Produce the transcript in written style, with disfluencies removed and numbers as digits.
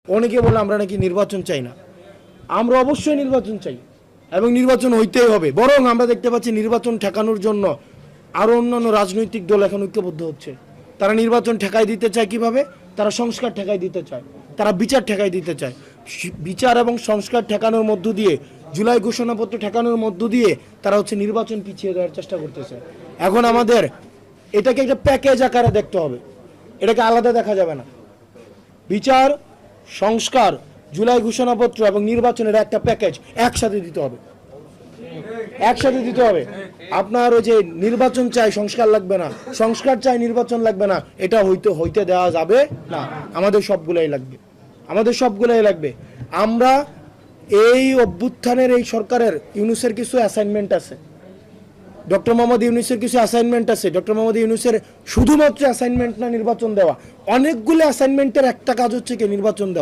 অনেকে বলে আমরা নাকি নির্বাচন চাই না। আমরা অবশ্যই নির্বাচন চাই এবং নির্বাচন হইতেই হবে। বরং আমরা দেখতে পাচ্ছি নির্বাচন ঠেকানোর জন্য আরও অন্যান্য রাজনৈতিক দল এখন ঐক্যবদ্ধ হচ্ছে। তারা নির্বাচন ঠেকাই দিতে চায় কিভাবে? তারা সংস্কার ঠেকাই দিতে চায়, তারা বিচার ঠেকাই দিতে চায়। বিচার এবং সংস্কার ঠেকানোর মধ্য দিয়ে, জুলাই ঘোষণাপত্র ঠেকানোর মধ্য দিয়ে তারা নির্বাচন পিছিয়ে দেওয়ার চেষ্টা করতেছে। এখন আমাদের এটাকে একটা প্যাকেজ আকারে দেখতে হবে, এটাকে আলাদা দেখা যাবে না। বিচার, সংস্কার, জুলাই ঘোষণাপত্র এবং নির্বাচনের একটা প্যাকেজ একসাথে দিতে হবে, একসাথে দিতে হবে। আপনার ওই যে নির্বাচন চাই সংস্কার লাগবে না, সংস্কার চাই নির্বাচন লাগবে না, এটা হইতে দেওয়া যাবে না। আমাদের সবগুলাই লাগবে, আমাদের সবগুলাই লাগবে। আমরা এই অভ্যুত্থানের এই সরকারের ইউনূসের কিছু অ্যাসাইনমেন্ট আছে, ডক্টর মোহাম্মদ ইউনূসের কিছু অ্যাসাইনমেন্ট আছে। ডক্টর মোহাম্মদ ইউনূসের শুধুমাত্র অ্যাসাইনমেন্ট না নির্বাচন দেওয়া, অনেকগুলো অ্যাসাইনমেন্টের একটা কাজ হচ্ছে কি নির্বাচন দেওয়া।